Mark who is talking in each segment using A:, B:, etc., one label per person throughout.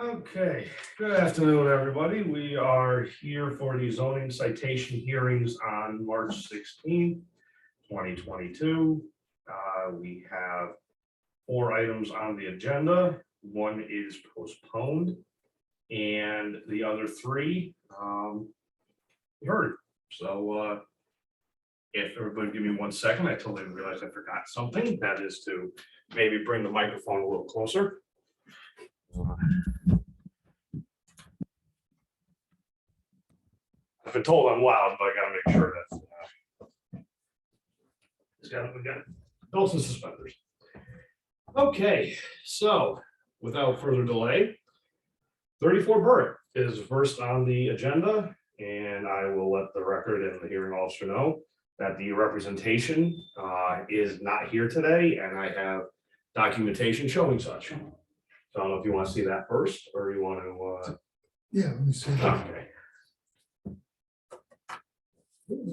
A: Okay, good afternoon, everybody. We are here for the zoning citation hearings on March 16th, 2022. We have 4 items on the agenda. One is postponed, and the other 3 we heard. So if everybody give me 1 second, I totally realized I forgot something. That is to maybe bring the microphone a little closer. I've been told I'm loud, but I gotta make sure that we got belts and suspenders. Okay, so without further delay, 34 Burritt is first on the agenda, and I will let the record and the hearing officer know that the representation is not here today, and I have documentation showing such. So I don't know if you want to see that first, or you want to.
B: Yeah, let me see. that.
A: Okay.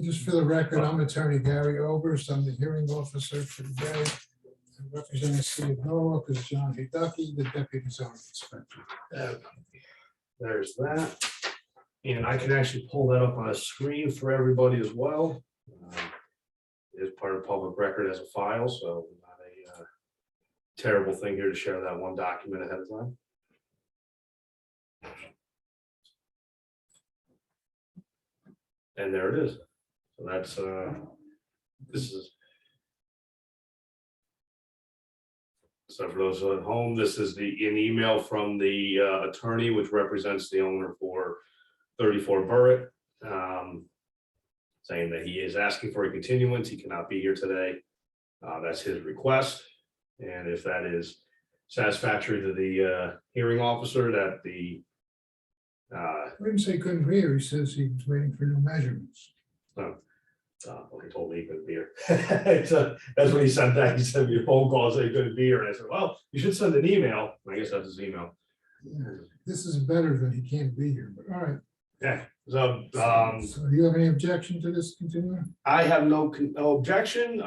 B: Just for the record, I'm Attorney Gary Oberst. I'm the hearing officer for the day. I represent the city of Norwalk as John Hideki, the deputy zoning inspector.
A: There's that. And I can actually pull that up on a screen for everybody as well. It is part of public record as a file, so not a terrible thing here to share that one document ahead of time. And there it is. So that's this is. So for those at home, this is an email from the attorney, which represents the owner for 34 Burritt, saying that he is asking for a continuance. He cannot be here today. That's his request. And if that is satisfactory to the hearing officer, that the
B: I didn't say he couldn't be here. He says he was waiting for new measurements.
A: he told me he couldn't be here. That's when he sent that. He sent me a phone call saying he couldn't be here. And I said, well, you should send an email. I guess that's his email.
B: Yeah, this is better than he can't be here, but all right.
A: Yeah. So,
B: So do you have any objection to this continuing?
A: I have no objection.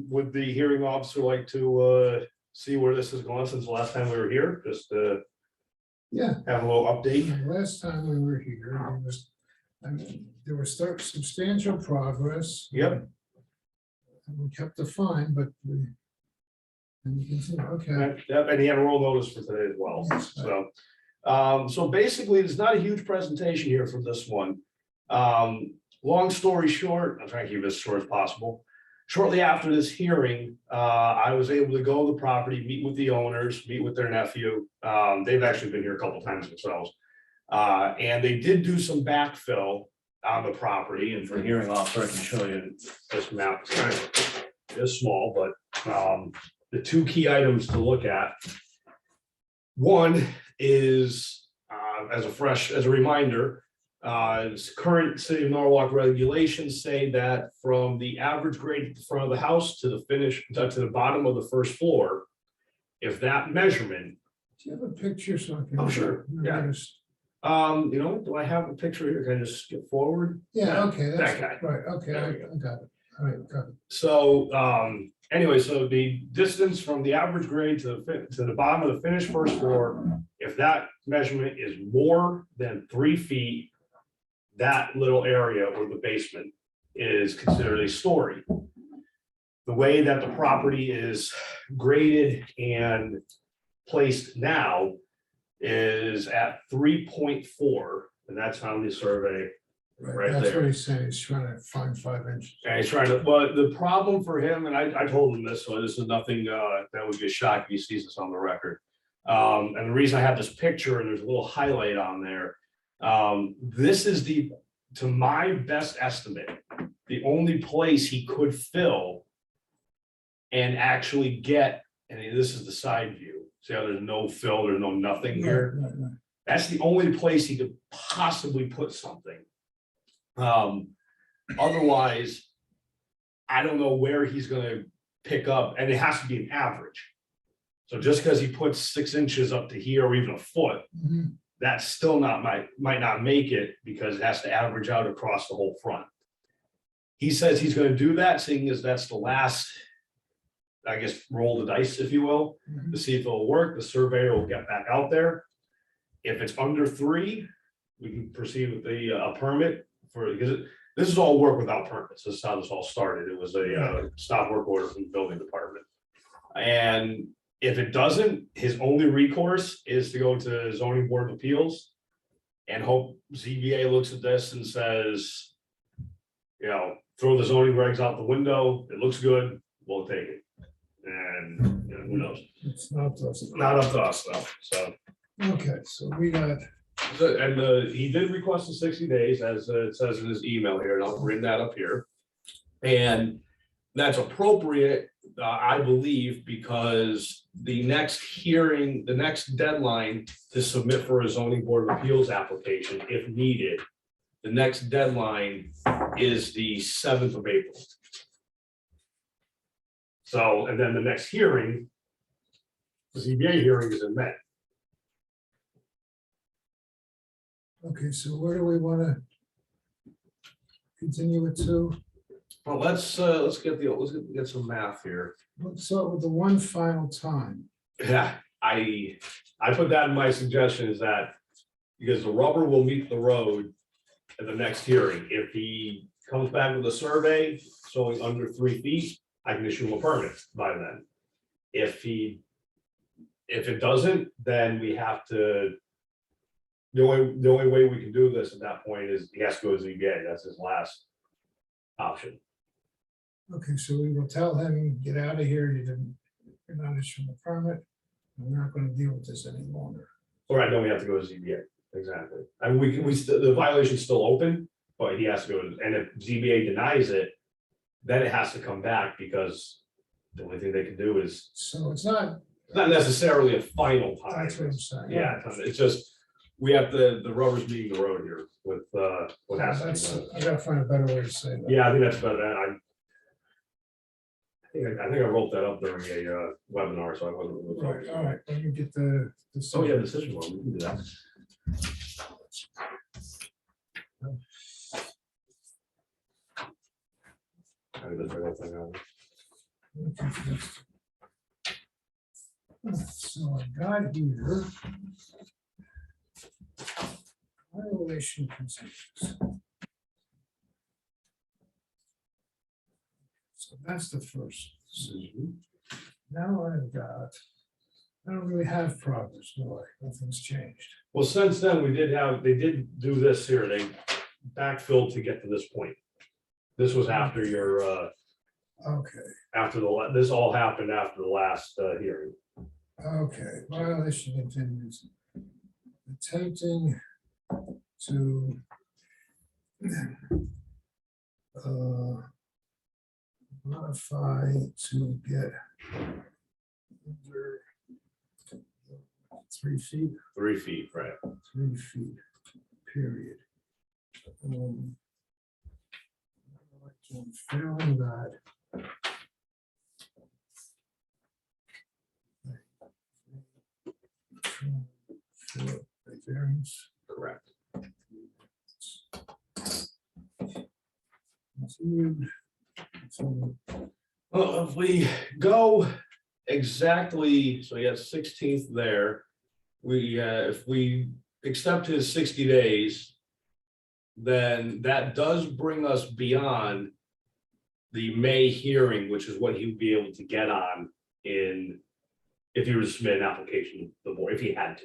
A: Would the hearing officer like to see where this has gone since the last time we were here? Just
B: Yeah.
A: have a little update.
B: The last time we were here, there was substantial progress.
A: Yep.
B: And we kept the fine, but we. And you can see, okay.
A: Yep, and he had a roll notice for today as well.
B: Yes.
A: So, so basically, there's not a huge presentation here for this one. Long story short, I'm trying to keep this as short as possible. Shortly after this hearing, I was able to go to the property, meet with the owners, meet with their nephew. They've actually been here a couple times themselves. And they did do some backfill on the property, and for hearing officer, I can show you this map. It's kind of is small, but the 2 key items to look at. One is as a reminder, current city of Norwalk regulations say that from the average grade at the front of the house to the bottom of the first floor, if that measurement.
B: Do you have a picture so I can?
A: Oh, sure. Yeah.
B: notice?
A: You know, do I have a picture here? Can I just skip forward?
B: Yeah, okay, that's
A: that guy.
B: right, okay,
A: There
B: I
A: we go.
B: got it. All right, got it.
A: So anyway, so the distance from the average grade to the bottom of the finished first floor, if that measurement is more than 3 feet, that little area or the basement is considered a story. The way that the property is graded and placed now is at 3.4, and that's on the survey. Right
B: That's
A: there.
B: what he's saying, he's trying to find 5 inches.
A: And he's trying to, but the problem for him, and I told him this, so this is nothing that would be a shock if he sees this on the record. And the reason I have this picture and there's a little highlight on there, this is to my best estimate, the only place he could fill and actually get, and this is the side view. See how there's no fill, there's no nothing here.
B: Right.
A: That's the only place he could possibly put something. Otherwise, I don't know where he's gonna pick up, and it has to be an average. So just because he puts 6 inches up to here or even a foot,
B: Mhm.
A: that's still might not make it because it has to average out across the whole front. He says he's gonna do that, seeing as that's the last, I guess, roll the dice, if you will,
B: Mhm.
A: to see if it'll work. The surveyor will get back out there. If it's under 3, we can proceed with the permit for, because this is all work without permits. This is how this all started. It was a stop work order from the building department. And if it doesn't, his only recourse is to go to zoning board of appeals and hope ZBA looks at this and says, you know, throw the zoning regs out the window. It looks good. We'll take it. And you know, who knows?
B: It's not us.
A: Not up to us though. So,
B: Okay, so we got,
A: and he did request the 60 days, as it says in his email here, and I'll bring that up here. And that's appropriate, I believe, because the next hearing, the next deadline to submit for a zoning board of appeals application, if needed, the next deadline is the 7th of April. So, and then the next hearing, the ZBA hearing is in May.
B: okay, so where do we want to continue it to?
A: Well, let's get some math here.
B: Let's start with the one final time.
A: Yeah, I put that in my suggestion is that because the rubber will meet the road at the next hearing. If he comes back with a survey showing under 3 feet, I can issue him a permit by then. If it doesn't, then we have to, the only way we can do this at that point is he has to go to ZBA. That's his last option.
B: Okay, so we will tell him, get out of here, you're not issuing a permit, and we're not going to deal with this any longer.
A: All right, then we have to go to ZBA. Exactly. I mean, the violation's still open, but he has to go, and if ZBA denies it, then it has to come back because the only thing they can do is
B: So it's not,
A: necessarily a final time.
B: that's what I'm saying.
A: Yeah, it's just, we have the rubber's meeting the road here with what has to
B: That's,
A: be done.
B: I gotta find a better way to say that.
A: Yeah, I think that's better. I think I wrote that up during a webinar, so I wasn't.
B: Right, all right, when you get the.
A: Oh, yeah, decision one, we can do that. I did the right thing out.
B: So I got here. Violation conditions. So that's the first decision. Now I've got, I don't really have progress, no, nothing's changed.
A: Well, since then, they did do this here, they backfilled to get to this point. This was after your,
B: Okay,
A: this all happened after the last hearing.
B: okay, violation continues. Attempting to modify to get under 3 feet.
A: 3 feet, right?
B: 3 feet, period. I'm feeling that. Variance.
A: Correct. Well, if we go exactly, so he has 16th there. If we accept his 60 days, then that does bring us beyond the May hearing, which is what he would be able to get on if he were to submit an application to the board, if he had to.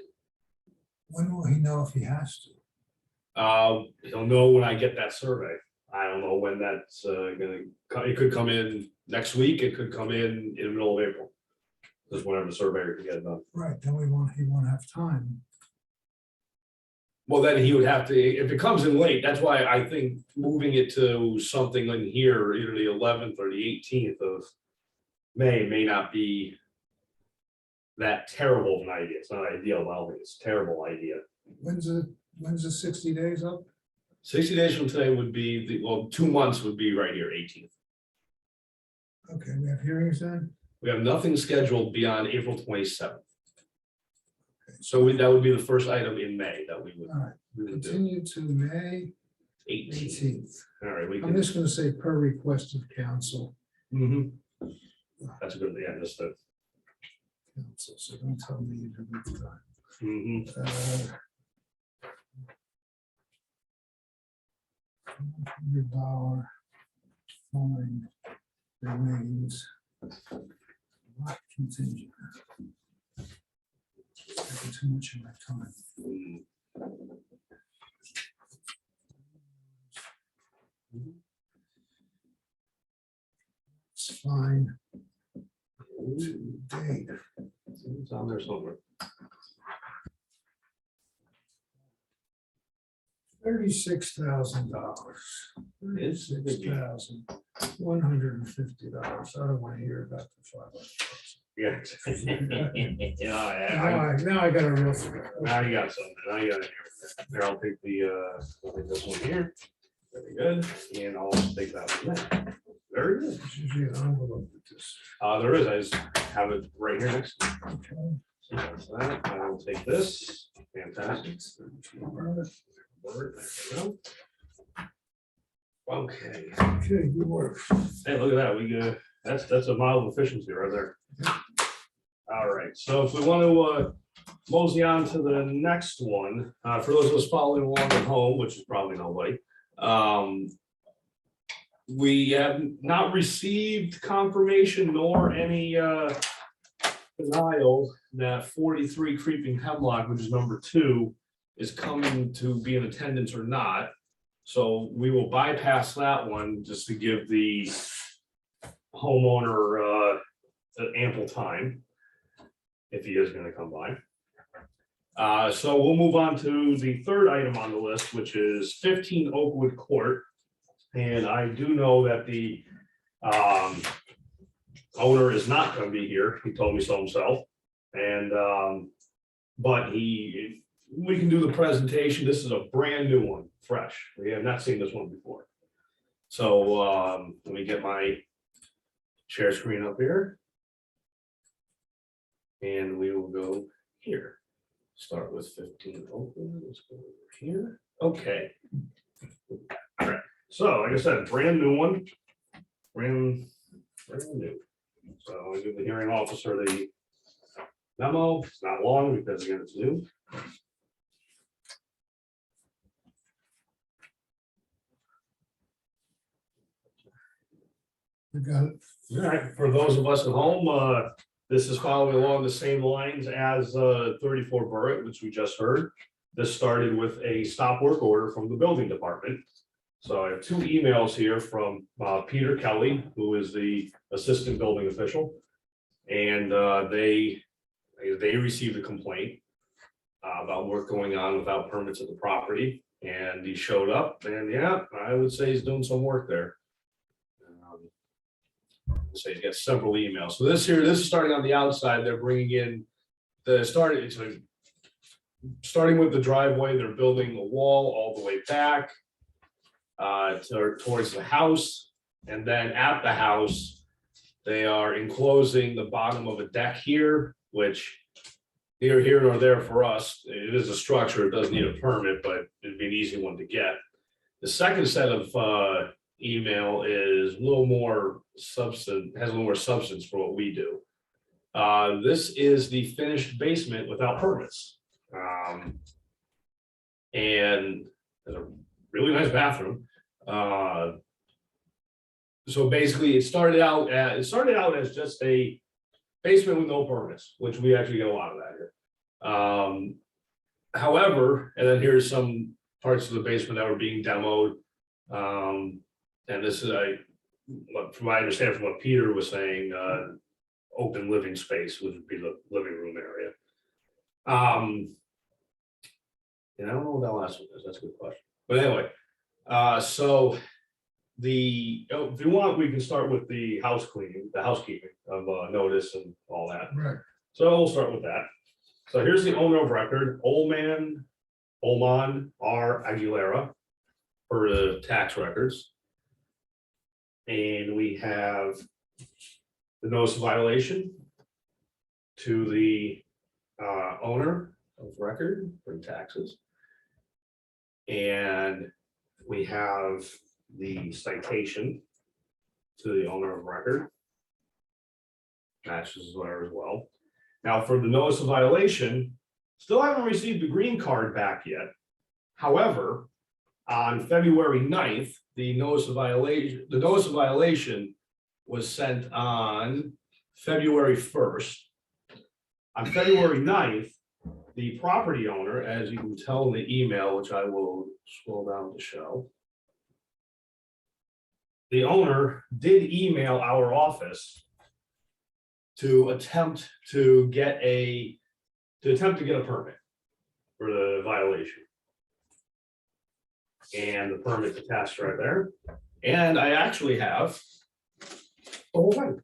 B: When will he know if he has to?
A: He'll know when I get that survey. I don't know when that's gonna come. It could come in next week. It could come in the middle of April. Just whenever the surveyor can get it done.
B: Right, then he won't have time.
A: Well, then he would have to, if it comes in late, that's why I think moving it to something in here, either the 11th or the 18th of May not be that terrible of an idea. It's not ideal, but I don't think it's a terrible idea.
B: When's the 60 days up?
A: 60 days from today would be, 2 months would be right here, 18th.
B: Okay, we have hearings then?
A: We have nothing scheduled beyond April 27th. So that would be the first item in May that we would.
B: All right,
A: we would do.
B: continue to May
A: 18th.
B: 18th.
A: All right, we
B: I'm
A: can.
B: just gonna say per request of council.
A: Mhm. That's a good, yeah, that's the.
B: Council, so don't tell me you have enough time.
A: Mhm.
B: $100 fine remains not contingent. Taking too much of my time. It's fine. Date.
A: It's on there somewhere.
B: $36,000.
A: It's
B: $36,150. I don't want to hear about the
A: Yeah.
B: Now I got a real threat.
A: Now you got something. Now you got it here. Here, I'll take I'll take this one here. Very good. And I'll take that one there. Very good.
B: There's usually an envelope with this.
A: There is. I just have it right here next to me.
B: Okay.
A: So that's that. I'll take this. Fantastic. Word, there we go. Okay.
B: Okay, good work.
A: Hey, look at that. That's a mile of efficiency right there. All right. So if we want to mosey on to the next one, for those of us following along at home, which is probably nobody, we have not received confirmation nor any denial that 43 Creeping Hemlock, which is number 2, is coming to be in attendance or not. So we will bypass that one just to give the homeowner ample time if he is going to come by. So we'll move on to the third item on the list, which is 15 Oakwood Court. And I do know that the owner is not going to be here. He told me so himself. And but we can do the presentation. This is a brand new one, fresh. We have not seen this one before. So let me get my share screen up here. And we will go here. Start with 15 open. Let's go over here. Okay. All right. So like I said, brand new one. Brand new. So I give the hearing officer the memo. It's not long because again, it's new.
B: You got it.
A: All right, for those of us at home, this is following along the same lines as 34 Burritt, which we just heard. This started with a stop work order from the building department. So I have 2 emails here from Peter Kelly, who is the assistant building official. And they received a complaint about work going on without permits at the property. And he showed up and yeah, I would say he's doing some work there. So he's got several emails. So this is starting on the outside. They're bringing in starting with the driveway. They're building a wall all the way back towards the house. And then at the house, they are enclosing the bottom of a deck here, which neither here nor there for us. It is a structure. It doesn't need a permit, but it'd be an easy one to get. The second set of email is a little more substance, has a little more substance for what we do. This is the finished basement without permits. And there's a really nice bathroom. So basically it started out as just a basement with no permits, which we actually get a lot of that here. However, and then here's some parts of the basement that were being demoed. And this is from my understanding from what Peter was saying, open living space would be the living room area. And I don't know what that last one is. That's a good question. But anyway, so if you want, we can start with the housekeeping of notice and all that.
B: Right.
A: So we'll start with that. So here's the owner of record, Olman R. Aguilera, for the tax records. And we have the notice of violation to the owner of record for taxes. And we have the citation to the owner of record. Matches there as well. Now for the notice of violation, still haven't received the green card back yet. However, On February 9th, the notice of violation was sent on February 1st. On February 9th, the property owner, as you can tell in the email, which I will scroll down to show. The owner did email our office to attempt to get a permit for the violation. And the permit's attached right there. And I actually have the whole thing.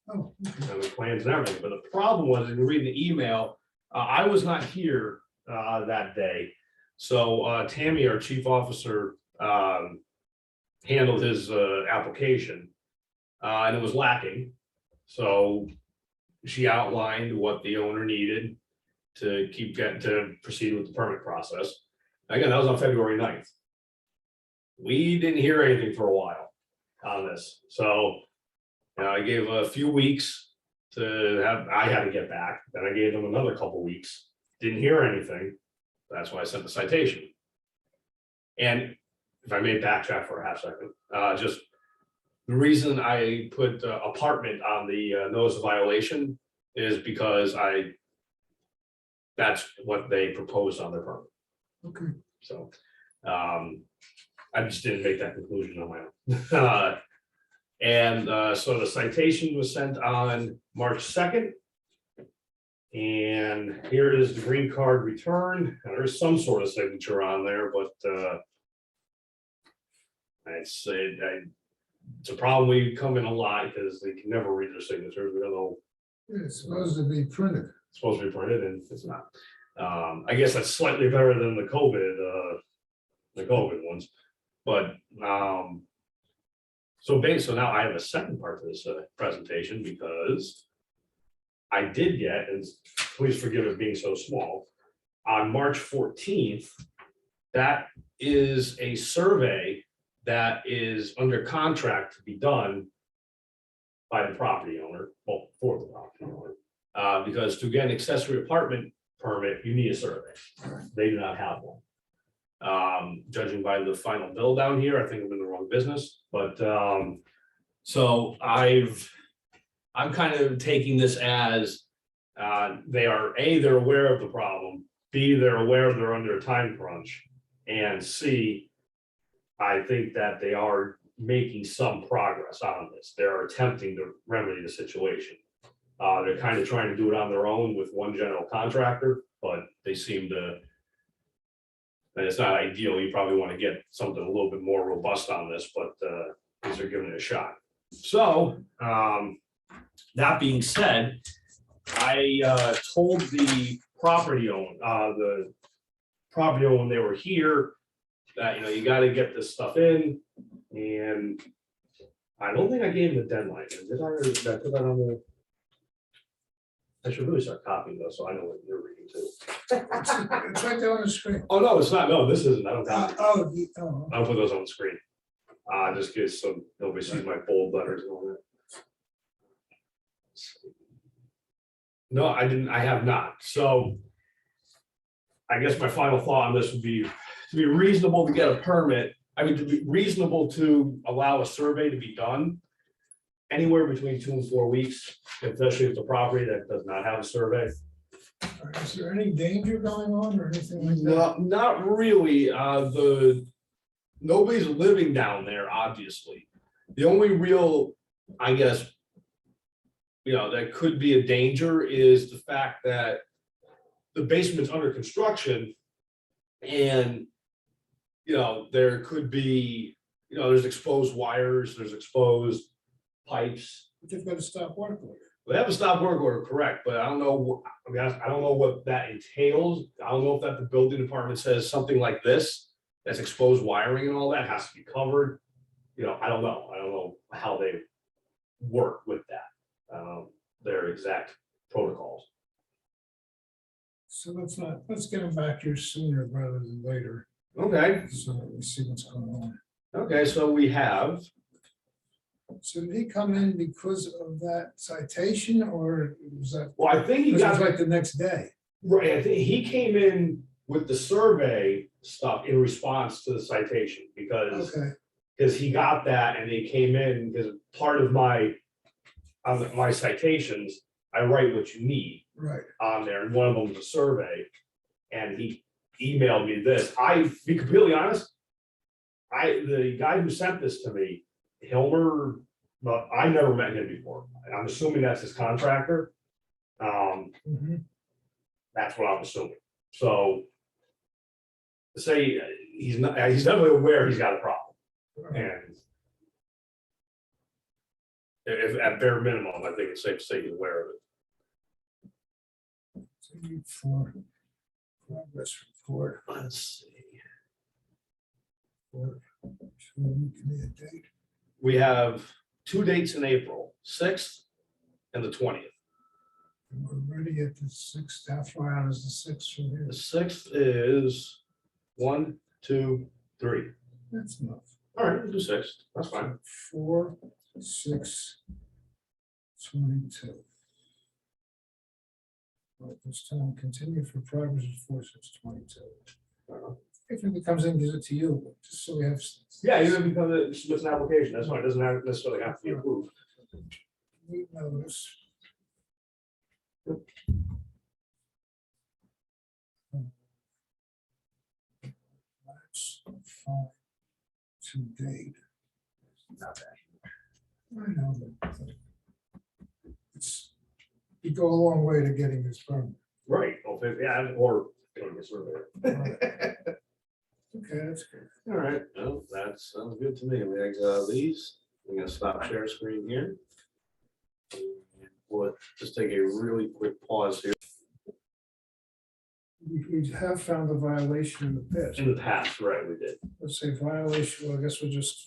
B: Oh, okay.
A: And the plans and everything, but the problem was, if you read the email, I was not here that day. So Tammy, our chief officer, handled his application, and it was lacking. So she outlined what the owner needed to proceed with the permit process. Again, that was on February 9th. We didn't hear anything for a while on this, so I gave a few weeks I had to get back, then I gave them another couple weeks, didn't hear anything. That's why I sent the citation. And if I may backtrack for a half second, just the reason I put apartment on the notice of violation is because that's what they proposed on their permit.
B: Okay.
A: So I just didn't make that conclusion on my own. And so the citation was sent on March 2nd. And here is the green card return. There is some sort of signature on there, but I'd say it's a problem. We come in a lot because they can never read their signatures. We don't know.
B: It's supposed to be printed.
A: It's supposed to be printed, and it's not. I guess that's slightly better than the COVID ones, but so now I have a second part to this presentation, because I did get, and please forgive it being so small, on March 14th, that is a survey that is under contract to be done by the property owner, well, for the property owner, because to get an accessory apartment permit, you need a survey. They do not have one. Judging by the final bill down here, I think I'm in the wrong business, but so I'm kind of taking this as they're aware of the problem, B, they're aware they're under a time crunch, and C, I think that they are making some progress on this. They're attempting to remedy the situation. They're kind of trying to do it on their own with one general contractor, but they seem to, and it's not ideal. You probably want to get something a little bit more robust on this, but these are giving it a shot. So that being said, I told the property owner when they were here that, you got to get this stuff in, and I don't think I gave them the deadline. Did I? Or did I put that on the? I should really start copying those, so I know what you're reading too.
B: It's right there on the screen.
A: Oh, no, it's not. No, this isn't. I don't copy.
B: Oh,
A: I'll put those on the screen. Just in case so nobody sees my bold letters and all that. No, I didn't. I have not. So I guess my final thought on this would be to be reasonable to get a permit. I mean, to be reasonable to allow a survey to be done anywhere between 2 and 4 weeks, especially if the property that does not have a survey.
B: Is there any danger going on or anything like that?
A: No, not really. Nobody's living down there, obviously. The only real, I guess, that could be a danger is the fact that the basement's under construction, and there could be, there's exposed wires, there's exposed pipes.
B: But they've got to stop work order.
A: They have a stop work order, correct, but I don't know. I don't know what that entails. I don't know if that the building department says something like this, that's exposed wiring and all that has to be covered. I don't know. I don't know how they work with that. Their exact protocols.
B: So let's get them back here sooner rather than later.
A: Okay.
B: So we see what's going on.
A: Okay, so we have.
B: So did he come in because of that citation, or was that?
A: Well, I think he
B: This
A: got
B: was like the next day.
A: right. I think he came in with the survey stuff in response to the citation, because
B: Okay,
A: he got that and it came in, because part of my, on my citations, I write what you need
B: right.
A: on there, and one of them was a survey. And he emailed me this. I, be completely honest, the guy who sent this to me, Hilmer, but I never met him before. And I'm assuming that's his contractor.
B: Mhm.
A: That's what I'm assuming. So to say he's definitely aware he's got a problem. And if at bare minimum, I think it's safe to say he's aware of it.
B: For progress report.
A: Let's see.
B: For, give me a date.
A: We have 2 dates in April, 6th and the 20th.
B: We're ready at the 6th. How far out is the 6th from here?
A: The 6th is 1, 2, 3.
B: That's enough.
A: All right, we'll do 6. That's fine.
B: 4, 6, 22. Right, this time continue for progress of 4, 6, 22. If it comes in, gives it to you, just so we have.
A: Yeah, even because it submits an application, that's why it doesn't necessarily have to be approved.
B: We notice. March 5 to date. Not that. I know that. It's, you go a long way to getting this permit.
A: Right, yeah, or.
B: Right. Okay, that's good.
A: All right, well, that sounds good to me. We got these. We're gonna stop share screen here. And we'll just take a really quick pause here.
B: We have found a violation in the past.
A: In the past, right, we did.
B: Let's say violation, well, I guess we'll just.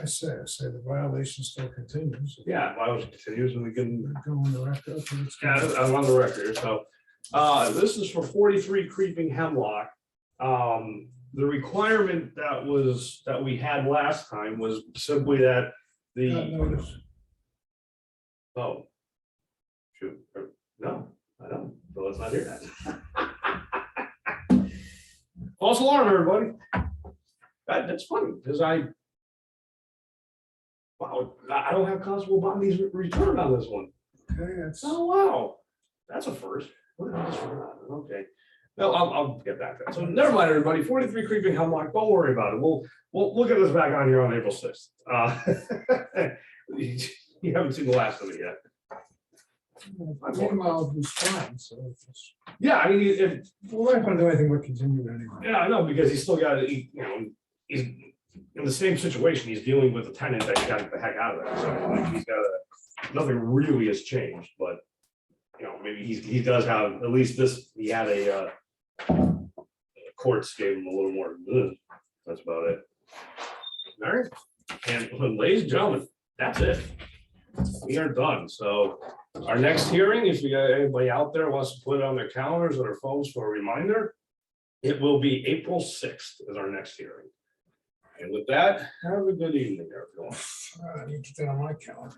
B: I say the violation still continues.
A: Yeah, violation continues and we can.
B: Go on the record. Okay, let's go.
A: Yeah, I'm on the record here, so, this is for 43 Creeping Hemlock. The requirement that we had last time was simply that
B: Not
A: the,
B: notice.
A: oh. Shoot, no, I don't, so let's not hear that. False alarm, everybody. That's funny, because wow, I don't have Constable Bondi's return on this one.
B: Okay, that's.
A: Oh, wow, that's a first. What did I just forgot? Okay. No, I'll get back to that. So never mind, everybody. 43 Creeping Hemlock. Don't worry about it. We'll get this back on here on April 6th. You haven't seen the last of it yet.
B: Meanwhile, it was fine, so. It's-
A: Yeah, I mean, if,
B: We're not gonna do anything but continue anyway.
A: yeah, I know, because he's still got, he's in the same situation. He's dealing with a tenant that he got to get the heck out of there. So like, he's got nothing really has changed, but maybe he does have, at least this, he had a courts gave him a little more. That's about it. All right, and ladies and gentlemen, that's it. We are done. So our next hearing, if you got anybody out there wants to put it on their calendars or their phones for a reminder, it will be April 6th is our next hearing. And with that, have a good evening, everyone.
B: I need to get that on my calendar.